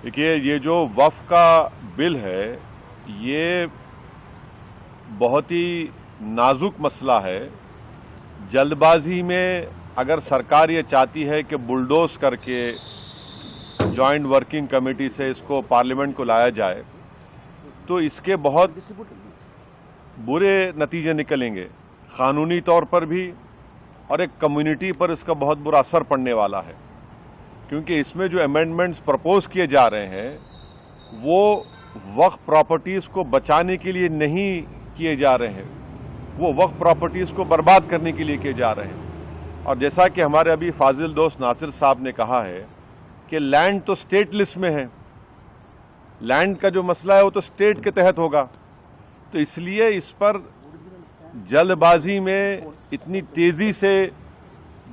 دیکھیے یہ جو وقف کا بل ہے یہ بہت ہی نازک مسئلہ ہے. جلد بازی میں اگر سرکار یہ چاہتی ہے کہ بلڈوز کر کے جوائنٹ ورکنگ کمیٹی سے اس کو پارلیمنٹ کو لایا جائے تو اس کے بہت برے نتیجے نکلیں گے قانونی طور پر بھی اور ایک کمیونٹی پر اس کا بہت برا اثر پڑنے والا ہے. کیونکہ اس میں جو امینڈمنٹس پرپوز کیے جا رہے ہیں وہ وقف پراپرٹیز کو بچانے کے لیے نہیں کیے جا رہے ہیں, وہ وقف پراپرٹیز کو برباد کرنے کے لیے کیے جا رہے ہیں. اور جیسا کہ ہمارے ابھی فاضل دوست ناصر صاحب نے کہا ہے کہ لینڈ تو اسٹیٹ لسٹ میں ہے, لینڈ کا جو مسئلہ ہے وہ تو اسٹیٹ کے تحت ہوگا. تو اس لیے اس پر جلد بازی میں اتنی تیزی سے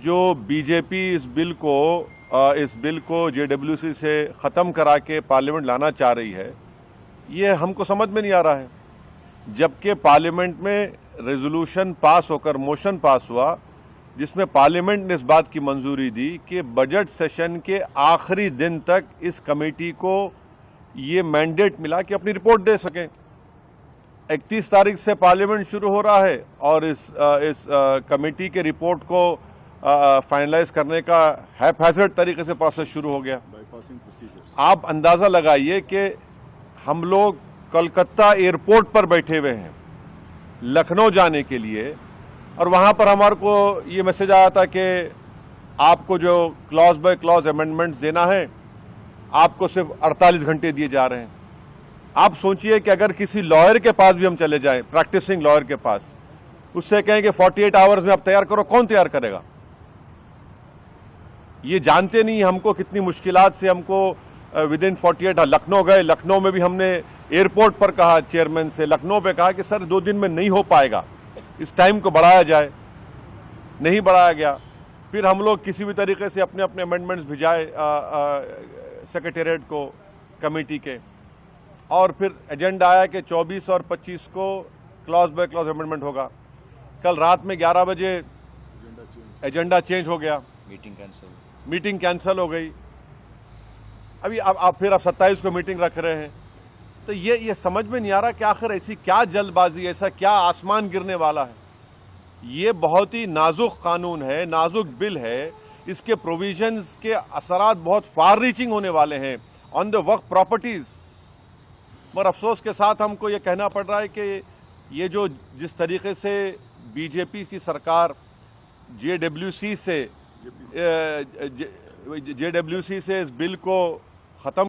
جو بی جے پی اس بل کو جے ڈبلیو سی سے ختم کرا کے پارلیمنٹ لانا چاہ رہی ہے, یہ ہم کو سمجھ میں نہیں آ رہا ہے. جبکہ پارلیمنٹ میں ریزولوشن پاس ہو کر موشن پاس ہوا جس میں پارلیمنٹ نے اس بات کی منظوری دی کہ بجٹ سیشن کے آخری دن تک اس کمیٹی کو یہ مینڈیٹ ملا کہ اپنی رپورٹ دے سکیں. 31 تاریخ سے پارلیمنٹ شروع ہو رہا ہے اور اس کمیٹی کے رپورٹ کو فائنلائز کرنے کا ہیپیزرڈ طریقے سے پروسیس شروع ہو گیا. آپ اندازہ لگائیے کہ ہم لوگ کلکتہ ایئرپورٹ پر بیٹھے ہوئے ہیں لکھنؤ جانے کے لیے, اور وہاں پر ہمارے کو یہ میسج آیا تھا کہ آپ کو جو کلاز بائی کلاز امینڈمنٹس دینا ہے آپ کو صرف 48 گھنٹے دیے جا رہے ہیں. آپ سوچئے کہ اگر کسی لائر کے پاس بھی ہم چلے جائیں, پریکٹسنگ لائر کے پاس, اس سے کہیں کہ 48 آورز میں آپ تیار کرو, کون تیار کرے گا؟ یہ جانتے نہیں ہم کو کتنی مشکلات سے ہم کو ودن 48 لکھنؤ گئے. لکھنؤ میں بھی ہم نے ایئرپورٹ پر کہا چیئرمین سے, لکھنؤ پہ کہا کہ سر 2 دن میں نہیں ہو پائے گا, اس ٹائم کو بڑھایا جائے. نہیں بڑھایا گیا. پھر ہم لوگ کسی بھی طریقے سے اپنے امینڈمنٹس بھیجائے سیکریٹریٹ کو کمیٹی کے, اور پھر ایجنڈا آیا کہ 24 اور 25 کو کلاز بائی کلاز امینڈمنٹ ہوگا. کل رات میں 11 بجے ایجنڈا چینج ہو گیا, میٹنگ کینسل ہو گئی. ابھی آپ 27 کو میٹنگ رکھ رہے ہیں. تو یہ سمجھ میں نہیں آ رہا کہ آخر ایسی کیا جلد بازی, ایسا کیا آسمان گرنے والا ہے. یہ بہت ہی نازک قانون ہے, نازک بل ہے. اس کے پروویژنز کے اثرات بہت فار ریچنگ ہونے والے ہیں آن دا وقف پراپرٹیز. مگر افسوس کے ساتھ ہم کو یہ کہنا پڑ رہا ہے کہ یہ جو جس طریقے سے بی جے پی کی سرکار جے ڈبلیو سی سے اس بل کو ختم